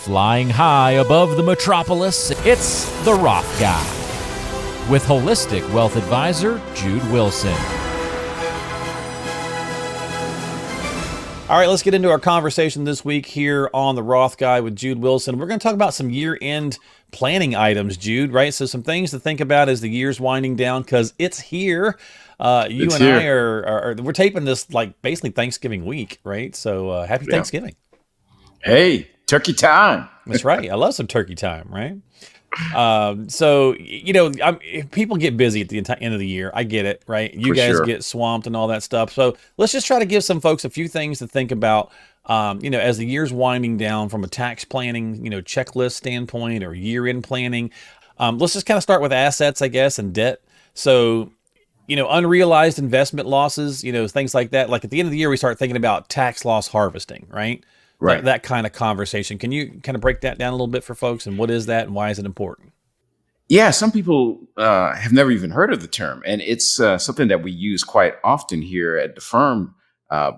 Flying high above the metropolis, it's The Roth Guy with holistic wealth advisor Jude Wilson. All right, let's get into our conversation this week here on The Roth Guy with Jude Wilson. We're going to talk about some year-end planning items, Jude, right? So some things to think about as the year's winding down because it's here. It's and here. I we're taping this like basically Thanksgiving week, right? So happy Thanksgiving. Hey, turkey time. That's right. I love some turkey time, right? So, people get busy at the end of the year. I get it, right? You guys get swamped and all that stuff. So let's just try to give some folks a few things to think about, as the year's winding down from a tax planning, checklist standpoint or year-end planning. Let's just kind of start with assets, I guess, and debt. So, unrealized investment losses, things like that. Like at the end of the year, we start thinking about tax loss harvesting, right? Right. That kind of conversation. Can you kind of break that down a little bit for folks? And what is that and why is it important? Yeah, some people have never even heard of the term. And it's something that we use quite often here at the firm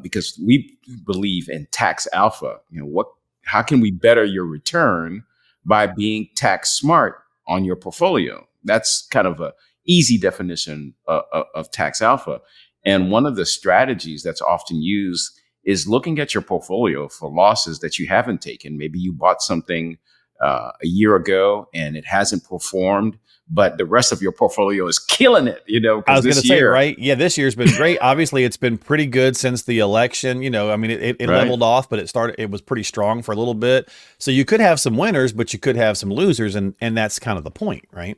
because we believe in tax alpha. How can we better your return by being tax smart on your portfolio? That's kind of a easy definition of tax alpha. And one of the strategies that's often used is looking at your portfolio for losses that you haven't taken. Maybe you bought something a year ago and it hasn't performed, but the rest of your portfolio is killing it, I was going to say, right? Yeah, this year's been great. Obviously, it's been pretty good since the election. It leveled off, but it was pretty strong for a little bit. So you could have some winners, but you could have some losers, and that's kind of the point, right?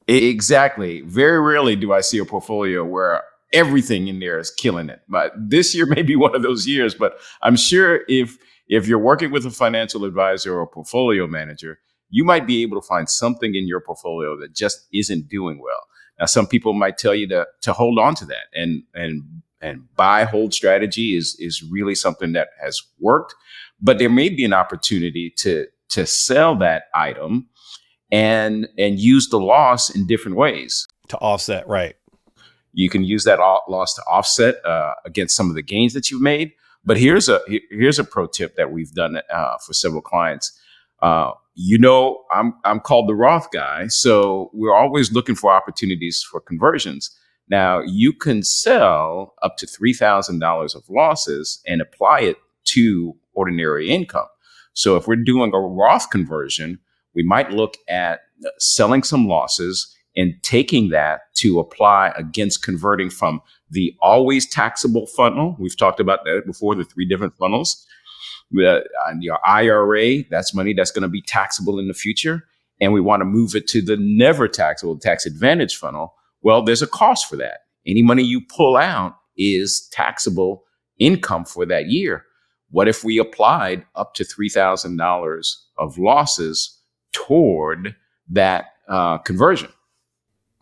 Exactly. Very rarely do I see a portfolio where everything in there is killing it. But this year may be one of those years. But I'm sure if you're working with a financial advisor or a portfolio manager, you might be able to find something in your portfolio that just isn't doing well. Now, some people might tell you to hold on to that and buy hold strategy is really something that has worked. But there may be an opportunity to sell that item and use the loss in different ways. To offset, right. You can use that loss to offset against some of the gains that you've made. But here's a pro tip that we've done for several clients. I'm called the Roth Guy, so we're always looking for opportunities for conversions. Now, you can sell up to $3,000 of losses and apply it to ordinary income. So if we're doing a Roth conversion, we might look at selling some losses and taking that to apply against converting from the always taxable funnel. We've talked about that before, the 3 different funnels. On your IRA, that's money that's going to be taxable in the future. And we want to move it to the never taxable tax advantage funnel. Well, there's a cost for that. Any money you pull out is taxable income for that year. What if we applied up to $3,000 of losses toward that conversion?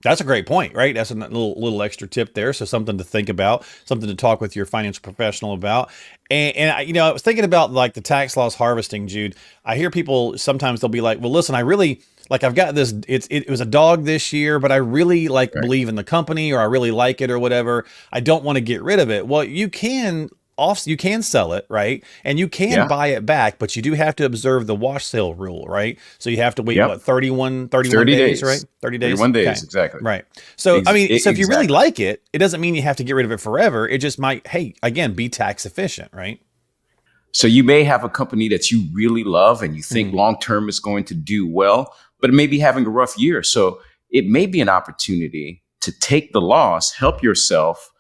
That's a great point, right? That's a little extra tip there. So something to think about, something to talk with your financial professional about. And I was thinking about like the tax loss harvesting, Jude. I hear people sometimes they'll be like, well, listen, I really I've got this, it was a dog this year, but I really believe in the company or I really like it or whatever. I don't want to get rid of it. Well, you can sell it, right? And you can buy it back, but you do have to observe the wash sale rule, right? So you have to wait, 31 days, right? 30 days? 31 days, exactly. Right. So, so if you really like it, it doesn't mean you have to get rid of it forever. It just might, be tax efficient, right? So you may have a company that you really love and you think long-term is going to do well, but it may be having a rough year. So it may be an opportunity to take the loss, help yourself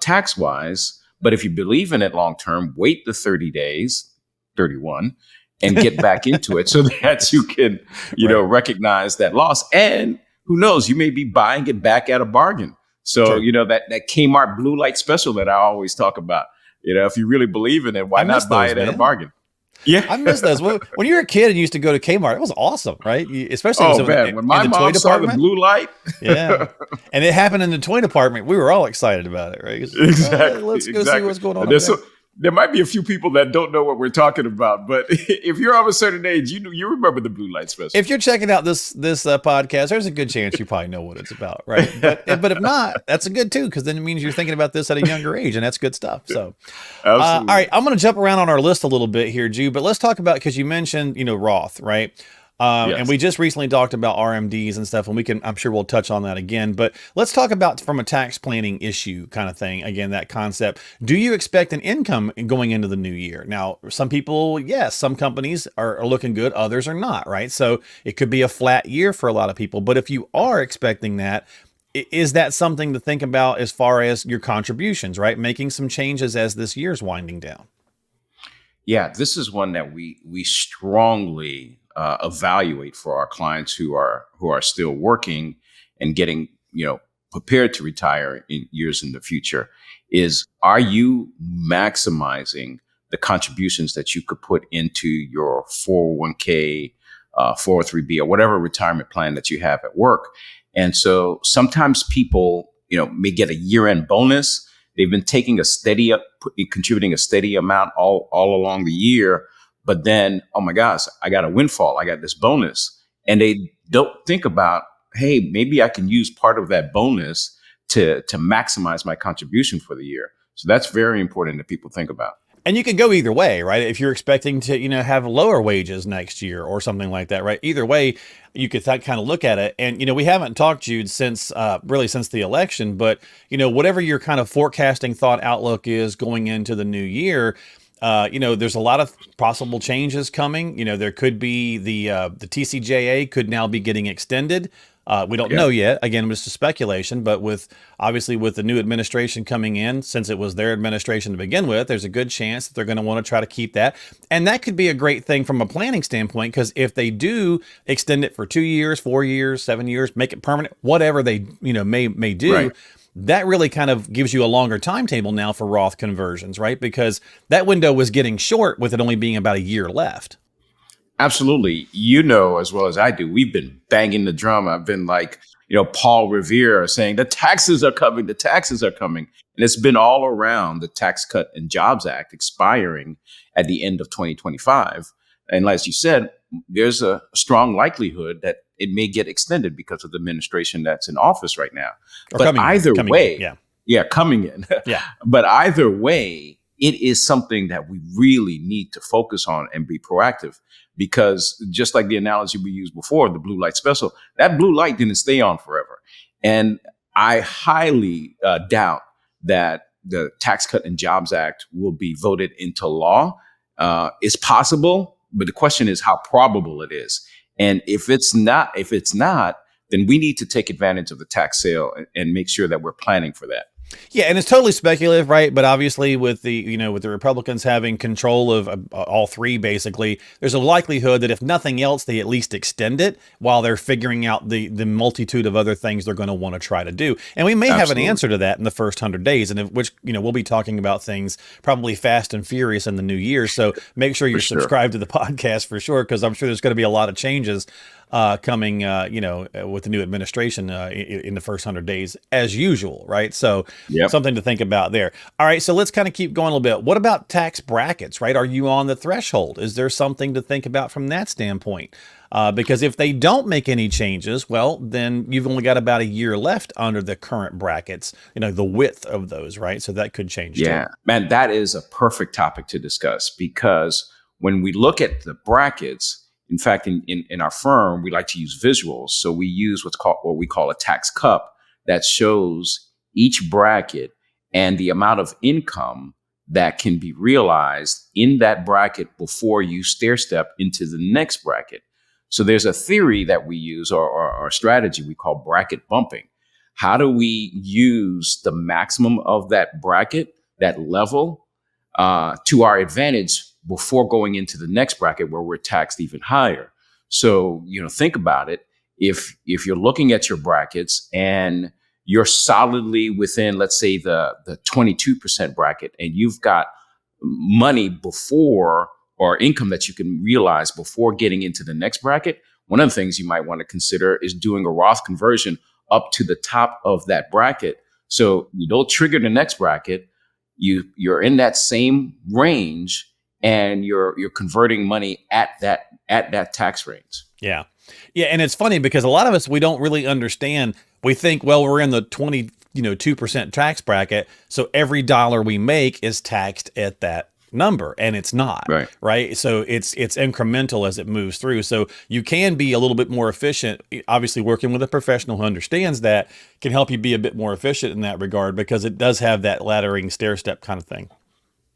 tax-wise. But if you believe in it long term, wait the 30 days, 31, and get back into it so that you can, recognize that loss. And who knows, you may be buying it back at a bargain. So, that Kmart blue light special that I always talk about, if you really believe in it, why not buy it at a bargain? Yeah, I miss those. When you were a kid and you used to go to Kmart, it was awesome, right? Especially when my mom saw the blue light. Yeah, and it happened in the toy department. We were all excited about it, right? Exactly. Let's go see what's going on. there might be a few people that don't know what we're talking about, but if you're of a certain age, you remember the blue light special. If you're checking out this podcast, there's a good chance you probably know what it's about, right? But if not, that's a good too, because then it means you're thinking about this at a younger age, and that's good stuff. So, all Absolutely. right, I'm going to jump around on our list a little bit here, Jude. But let's talk about, because you mentioned Roth, right? And Yes. we just recently talked about RMDs and stuff, and I'm sure we'll touch on that again. But let's talk about from a tax planning issue kind of thing. Again, that concept. Do you expect an income going into the new year? Now, some people, yes, some companies are looking good, others are not, right? So it could be a flat year for a lot of people. But if you are expecting that, is that something to think about as far as your contributions, right? Making some changes as this year's winding down. Yeah, this is one that we strongly evaluate for our clients who are still working and getting prepared to retire in years in the future. Is, are you maximizing the contributions that you could put into your 401k, 403b, or whatever retirement plan that you have at work? And so sometimes people may get a year-end bonus. They've been taking contributing a steady amount all along the year, but then, oh my gosh, I got a windfall. I got this bonus, and they don't think about, hey, maybe I can use part of that bonus to maximize my contribution for the year. So that's very important that people think about. And you can go either way, right? If you're expecting to, have lower wages next year or something like that, right? Either way, you could kind of look at it. And, we haven't talked, Jude, since really since the election, but, whatever your kind of forecasting thought outlook is going into the new year, there's a lot of possible changes coming. There could be the TCJA could now be getting extended. We don't know yet. Again, it's just speculation, but obviously with the new administration coming in, since it was their administration to begin with, there's a good chance that they're going to want to try to keep that. And that could be a great thing from a planning standpoint, because if they do extend it for 2 years, 4 years, 7 years, make it permanent, whatever they, may do, Right. that really kind of gives you a longer timetable now for Roth conversions, right? Because that window was getting short with it only being about a year left. Absolutely. As well as I do, we've been banging the drum. I've been like, Paul Revere saying the taxes are coming, the taxes are coming. And it's been all around the Tax Cut and Jobs Act expiring at the end of 2025. And as you said, there's a strong likelihood that it may get extended because of the administration that's in office right now. Or But coming either way, in. Yeah. yeah, coming in. Yeah. But either way, it is something that we really need to focus on and be proactive, because just like the analogy we used before, the blue light special, that blue light didn't stay on forever. And I highly doubt that the Tax Cut and Jobs Act will be voted into law. It's possible, but the question is how probable it is. And if it's not, then we need to take advantage of the tax sale and make sure that we're planning for that. Yeah, and it's totally speculative, right? But obviously, with the with the Republicans having control of all three, basically, there's a likelihood that if nothing else, they at least extend it while they're figuring out the multitude of other things they're going to want to try to do. And we may have an answer to that in the first 100 days, and which we'll be talking about things probably fast and furious in the new year. So make sure you're subscribed to the podcast for sure, because I'm sure there's going to be a lot of changes coming, with the new administration in the first 100 days, as usual, right? So something to think about there. All right, so let's kind of keep going a little bit. What about tax brackets, right? Are you on the threshold? Is there something to think about from that standpoint? Because if they don't make any changes, well, then you've only got about a year left under the current brackets, the width of those, right? So that could change too. Man, that is a perfect topic to discuss, because when we look at the brackets, in fact, in our firm, we like to use visuals. So we use what we call a tax cup that shows each bracket and the amount of income that can be realized in that bracket before you stair step into the next bracket. So there's a theory that we use, or a strategy we call bracket bumping. How do we use the maximum of that bracket, that level, to our advantage before going into the next bracket where we're taxed even higher? So, think about it. If you're looking at your brackets and you're solidly within, let's say, the 22% bracket, and you've got money before, or income that you can realize before getting into the next bracket, one of the things you might want to consider is doing a Roth conversion up to the top of that bracket. So you don't trigger the next bracket. you're in that same range, and you're converting money at that tax range. Yeah. Yeah. And it's funny because a lot of us, we don't really understand. We think, well, we're in the 2% tax bracket. So every dollar we make is taxed at that number, and it's not. Right. Right. So it's incremental as it moves through. So you can be a little bit more efficient. Obviously, working with a professional who understands that can help you be a bit more efficient in that regard, because it does have that laddering stair step kind of thing.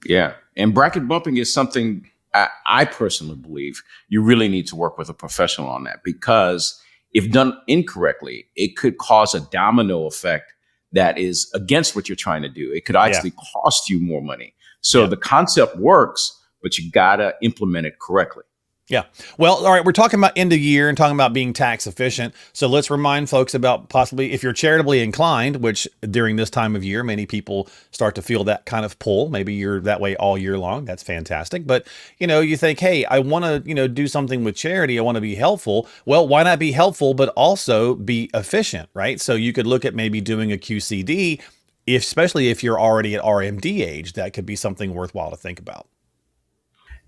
Yeah. And bracket bumping is something I personally believe you really need to work with a professional on that, because if done incorrectly, it could cause a domino effect that is against what you're trying to do. It could actually cost you more money. So the concept works, but you got to implement it correctly. Yeah. Well, all right. We're talking about end of year and talking about being tax efficient. So let's remind folks about possibly, if you're charitably inclined, which during this time of year, many people start to feel that kind of pull. Maybe you're that way all year long. That's fantastic. But, you think, hey, I want to, do something with charity. I want to be helpful. Well, why not be helpful, but also be efficient, right? So you could look at maybe doing a QCD, especially if you're already at RMD age. That could be something worthwhile to think about.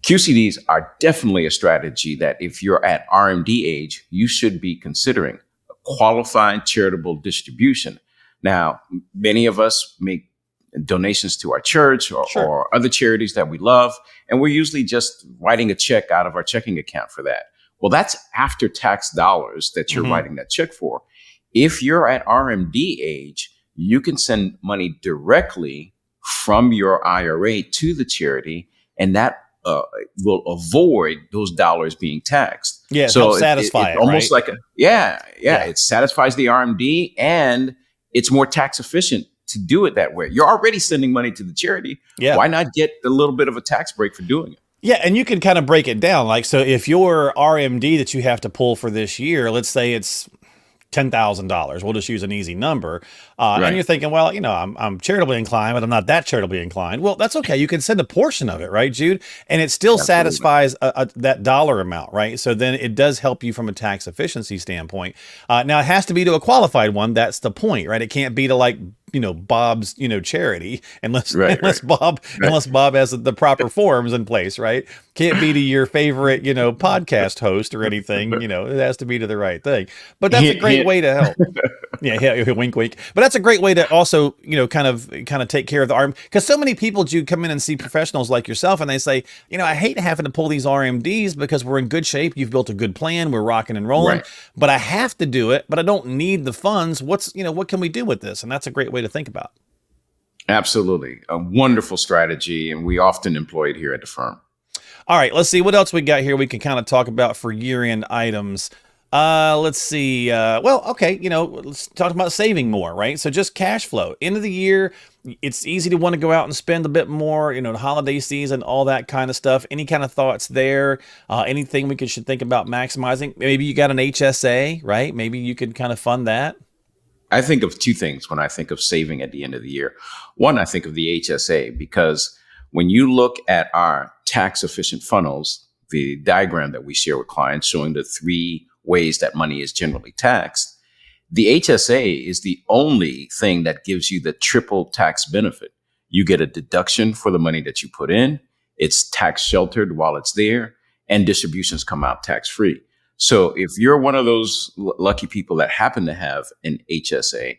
QCDs are definitely a strategy that if you're at RMD age, you should be considering a qualified charitable distribution. Now, many of us make donations to our church or other charities that we love, and we're usually just writing a check out of our checking account for that. Well, that's after tax dollars that you're writing that check for. If you're at RMD age, you can send money directly from your IRA to the charity, and that will avoid those dollars being taxed. Yeah, so helps satisfy it, almost right? like it satisfies the RMD, and it's more tax efficient to do it that way. You're already sending money to the charity. Yeah. Why not get a little bit of a tax break for doing it? Yeah, and you can kind of break it down. Like, so if your RMD that you have to pull for this year, let's say it's $10,000. We'll just use an easy number. And you're thinking, well, I'm charitably inclined, but I'm not that charitably inclined. Well, that's okay. You can send a portion of it, right, Jude? And it still satisfies that dollar amount, right? So then it does help you from a tax efficiency standpoint. Now, it has to be to a qualified one. That's the point, right? It can't be to like, Bob's, charity, unless Bob has the proper forms in place, right? Can't be to your favorite, podcast host or anything. It has to be to the right thing. But that's a great way to help. Yeah, wink, wink. But that's a great way to also, kind of take care of the RM, because so many people, Jude, come in and see professionals like yourself, and they say, I hate having to pull these RMDs because we're in good shape. You've built a good plan. We're rocking and rolling, but I have to do it, but I don't need the funds. What can we do with this? And that's a great way to think about. Absolutely. A wonderful strategy. And we often employ it here at the firm. All right, let's see what else we got here. We can kind of talk about for year-end items. Let's see. Let's talk about saving more, right? So just cash flow. End of the year, it's easy to want to go out and spend a bit more, the holiday season, all that kind of stuff. Any kind of thoughts there? Anything we should think about maximizing? Maybe you got an HSA, right? Maybe you could kind of fund that. I think of two things when I think of saving at the end of the year. One, I think of the HSA, because when you look at our tax efficient funnels, the diagram that we share with clients showing the 3 ways that money is generally taxed, the HSA is the only thing that gives you the triple tax benefit. You get a deduction for the money that you put in. It's tax sheltered while it's there, and distributions come out tax free. So if you're one of those lucky people that happen to have an HSA,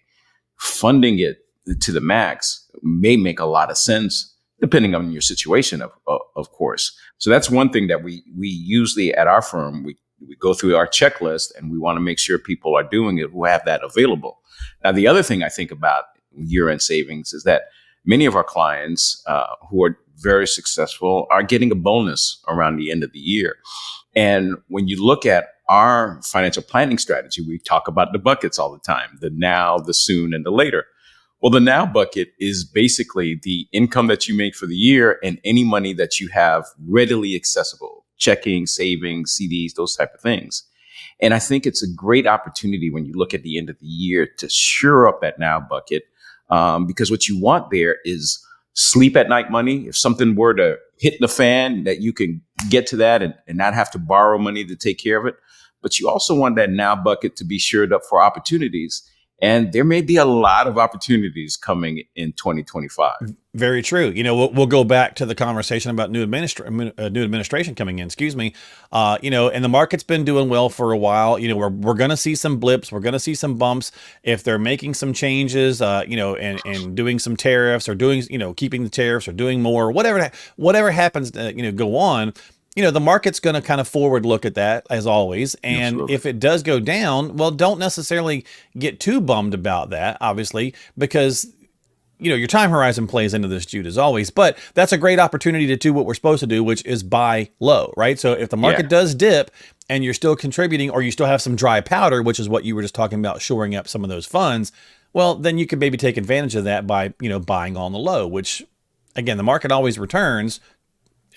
funding it to the max may make a lot of sense, depending on your situation, of course. So that's one thing that we usually at our firm, we go through our checklist, and we want to make sure people are doing it who have that available. Now, the other thing I think about year-end savings is that many of our clients who are very successful are getting a bonus around the end of the year. And when you look at our financial planning strategy, we talk about the buckets all the time: the now, the soon, and the later. Well, the now bucket is basically the income that you make for the year and any money that you have readily accessible: checking, savings, CDs, those type of things. And I think it's a great opportunity when you look at the end of the year to shore up that now bucket, because what you want there is sleep at night money. If something were to hit the fan, that you can get to that and not have to borrow money to take care of it. But you also want that now bucket to be shored up for opportunities. And there may be a lot of opportunities coming in 2025. Very true. We'll go back to the conversation about new administration coming in. Excuse me. And the market's been doing well for a while. We're going to see some blips. We're going to see some bumps if they're making some changes. And doing some tariffs or doing keeping the tariffs or doing more. Whatever happens to go on. The market's going to kind of forward look at that as always. And Absolutely. if it does go down, well, don't necessarily get too bummed about that, obviously, because your time horizon plays into this, Jude, as always, but that's a great opportunity to do what we're supposed to do, which is buy low, right? So if the market does dip and you're still contributing or you still have some dry powder, which is what you were just talking about, shoring up some of those funds, well, then you could maybe take advantage of that by, buying on the low, which again, the market always returns.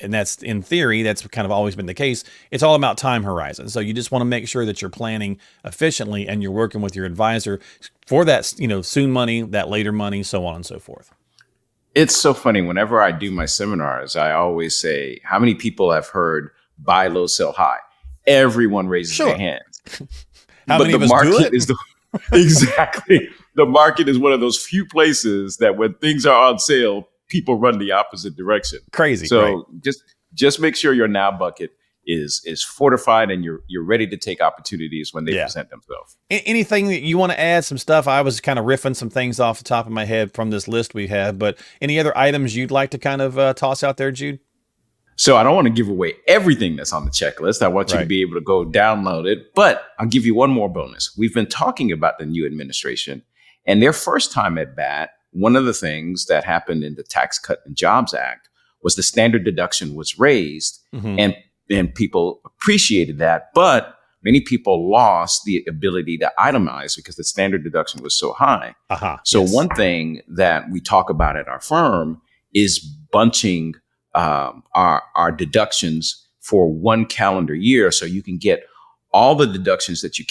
And that's in theory, that's kind of always been the case. It's all about time horizon. So you just want to make sure that you're planning efficiently and you're working with your advisor for that, soon money, that later money, so on and so forth. It's so funny. Whenever I do my seminars, I always say, how many people have heard buy low, sell high? Everyone raises their hands. How many of us do it? Is exactly. The market is one of those few places that when things are on sale, people run the opposite direction. Crazy. So just make sure your now bucket is fortified and you're ready to take opportunities when they present themselves. Anything that you want to add? Some stuff? I was kind of riffing some things off the top of my head from this list we had, but any other items you'd like to kind of toss out there, Jude? So I don't want to give away everything that's on the checklist. I want you to be able to go download it, but I'll give you one more bonus. We've been talking about the new administration and their first time at bat. One of the things that happened in the Tax Cut and Jobs Act was the standard deduction was raised, and people appreciated that. But many people lost the ability to itemize because the standard deduction was so high. So one thing that we talk about at our firm is bunching our deductions for one calendar year, so you can get all the deductions that you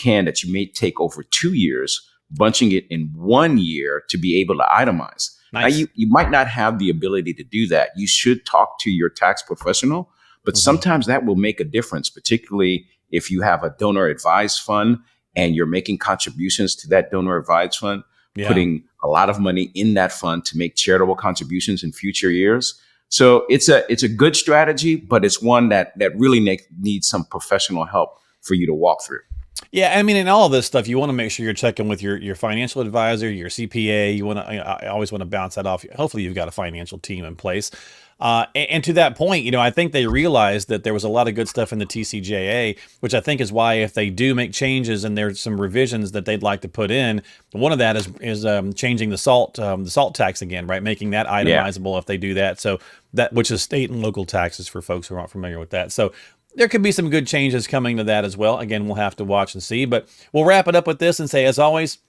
may take over 2 years, bunching it in 1 year to be able to itemize. Nice. Now, you might not have the ability to do that. You should talk to your tax professional, but sometimes that will make a difference, particularly if you have a donor advised fund and you're making contributions to that donor advised fund, putting a lot of money in that fund to make charitable contributions in future years. So it's a good strategy, but it's one that really needs some professional help for you to walk through. Yeah, I mean, in all of this stuff, you want to make sure you're checking with your financial advisor, your CPA. You want to, I always want to bounce that off. Hopefully, you've got a financial team in place. And to that point, I think they realized that there was a lot of good stuff in the TCJA, which I think is why if they do make changes and there's some revisions that they'd like to put in, one of that is changing the salt tax again, right? Making that itemizable if they do that. So that, which is state and local taxes for folks who aren't familiar with that. So there could be some good changes coming to that as well. Again, we'll have to watch and see, but we'll wrap it up with this and say, as always,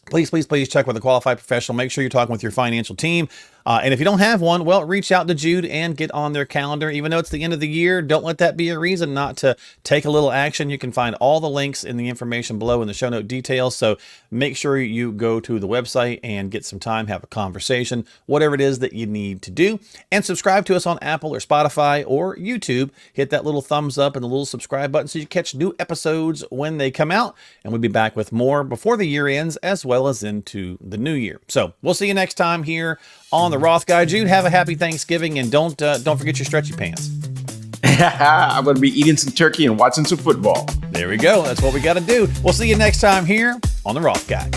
please check with a qualified professional. Make sure you're talking with your financial team. And if you don't have one, well, reach out to Jude and get on their calendar. Even though it's the end of the year, don't let that be a reason not to take a little action. You can find all the links in the information below in the show note details. So make sure you go to the website and get some time, have a conversation, whatever it is that you need to do. And subscribe to us on Apple or Spotify or YouTube. Hit that little thumbs up and the little subscribe button so you catch new episodes when they come out. And we'll be back with more before the year ends as well as into the new year. So we'll see you next time here on the Roth Guy. Jude, have a happy Thanksgiving and don't forget your stretchy pants. I'm going to be eating some turkey and watching some football. There we go. That's what we got to do. We'll see you next time here on the Roth Guy.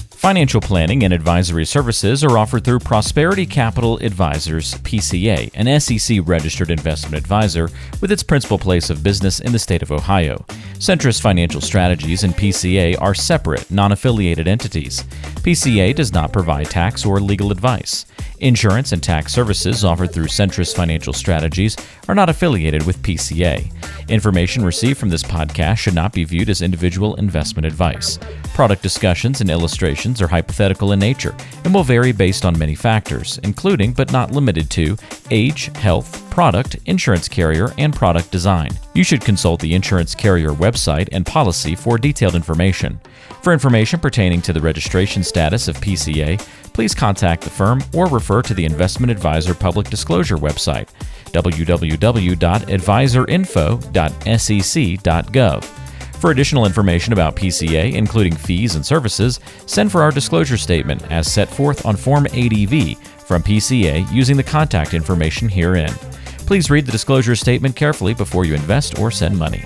Financial planning and advisory services are offered through Prosperity Capital Advisors, PCA, an SEC-registered investment advisor with its principal place of business in the state of Ohio. Centrus Financial Strategies and PCA are separate, non-affiliated entities. PCA does not provide tax or legal advice. Insurance and tax services offered through Centrus Financial Strategies are not affiliated with PCA. Information received from this podcast should not be viewed as individual investment advice. Product discussions and illustrations are hypothetical in nature and will vary based on many factors, including but not limited to age, health, product, insurance carrier, and product design. You should consult the insurance carrier website and policy for detailed information. For information pertaining to the registration status of PCA, please contact the firm or refer to the Investment Advisor Public Disclosure website, www.advisorinfo.sec.gov. For additional information about PCA, including fees and services, send for our disclosure statement as set forth on Form 80V from PCA using the contact information herein. Please read the disclosure statement carefully before you invest or send money.